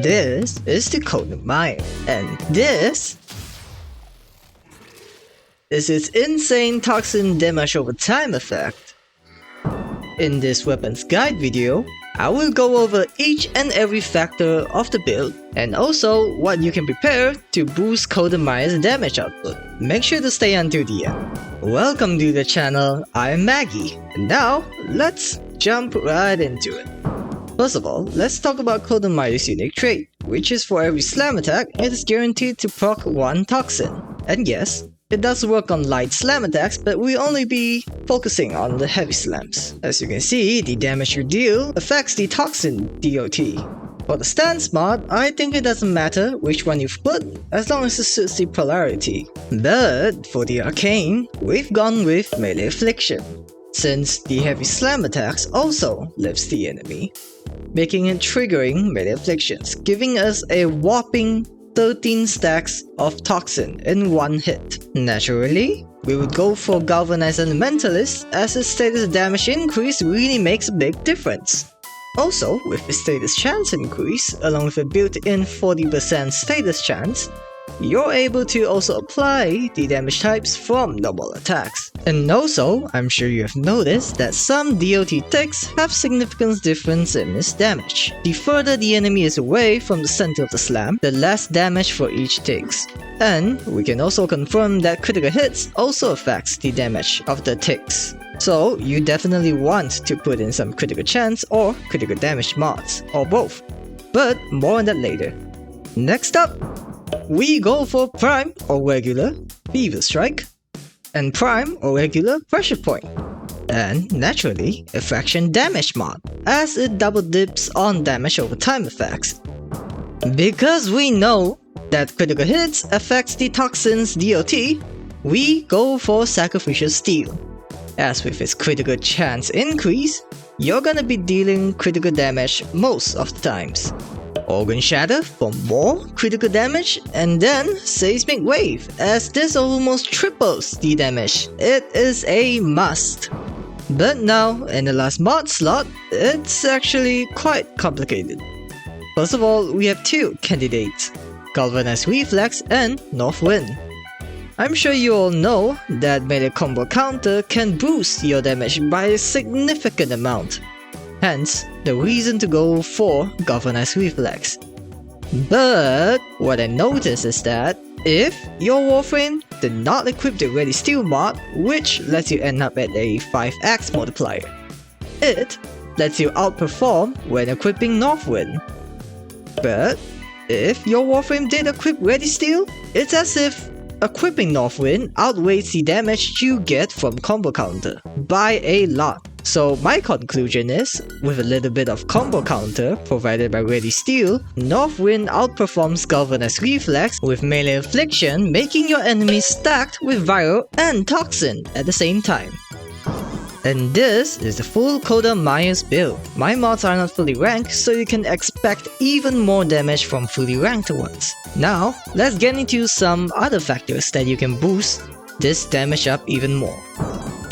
This is the Coda Mire, and this is its insane toxin damage over time effect. In this weapons guide video, I will go over each and every factor of the build, and also what you can prepare to boost Coda Mire's damage output. Make sure to stay until the end. Welcome to the channel, I'm Maggie, and now let's jump right into it. First of all, let's talk about Coda Mire's unique trait, which is for every slam attack, it is guaranteed to proc 1 toxin. And yes, it does work on light slam attacks, but we'll only be focusing on the heavy slams. As you can see, the damage you deal affects the toxin DOT. For the stance mod, I think it doesn't matter which one you've put, as long as it suits the polarity. But for the arcane, we've gone with melee affliction, since the heavy slam attacks also lifts the enemy, making it triggering melee afflictions, giving us a whopping 13 stacks of toxin in one hit. Naturally, we would go for Galvanize Elementalist, as its status damage increase really makes a big difference. Also, with the status chance increase, along with a built-in 40% status chance, you're able to also apply the damage types from normal attacks. And also, I'm sure you have noticed that some DOT ticks have significant difference in its damage. The further the enemy is away from the center of the slam, the less damage for each ticks. And we can also confirm that critical hits also affects the damage of the ticks. So you definitely want to put in some critical chance or critical damage mods, or both. But more on that later. Next up, we go for Prime or regular Fever Strike, and Prime or regular Pressure Point, and naturally a Fraction Damage mod, as it double dips on damage over time effects. Because we know that critical hits affects the toxin's DOT, we go for Sacrificial Steel, as with its critical chance increase, you're gonna be dealing critical damage most of the times. Organ Shatter for more critical damage, and then Seismic Wave, as this almost triples the damage. It is a must. But now, in the last mod slot, it's actually quite complicated. First of all, we have two candidates, Galvanized Reflex and North Wind. I'm sure you all know that melee combo counter can boost your damage by a significant amount. Hence, the reason to go for Galvanized Reflex. But what I noticed is that if your Warframe did not equip the Ready Steel mod, which lets you end up at a 5x multiplier, it lets you outperform when equipping Northwind. But if your Warframe did equip Ready Steel, it's as if equipping Northwind outweighs the damage you get from combo counter by a lot. So my conclusion is, with a little bit of combo counter provided by Ready Steel, Northwind outperforms Galvanized Reflex with melee affliction, making your enemies stacked with Viral and Toxin at the same time. And this is the full Coda Mire's build. My mods are not fully ranked, so you can expect even more damage from fully ranked ones. Now, let's get into some other factors that you can boost this damage up even more.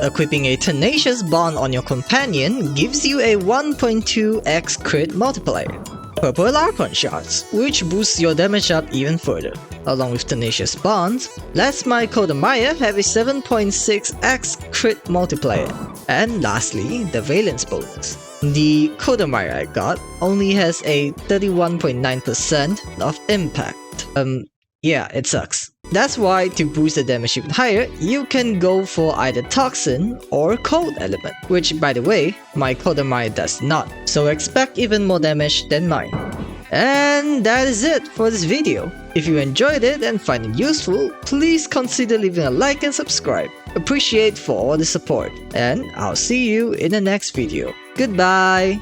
Equipping a Tenacious Bond on your companion gives you a 1.2x crit multiplier. Purple Archon Shards, which boosts your damage up even further. Along with Tenacious Bonds, lets my Coda Mire have a 7.6x crit multiplier. And lastly, the Valence bonus. The Coda Mire I got only has a 31.9% of impact. Yeah, it sucks. That's why, to boost the damage even higher, you can go for either Toxin or Cold Element, which by the way, my Coda Mire does not, so expect even more damage than mine. And that is it for this video. If you enjoyed it and find it useful, please consider leaving a like and subscribe. Appreciate for all the support, and I'll see you in the next video. Goodbye!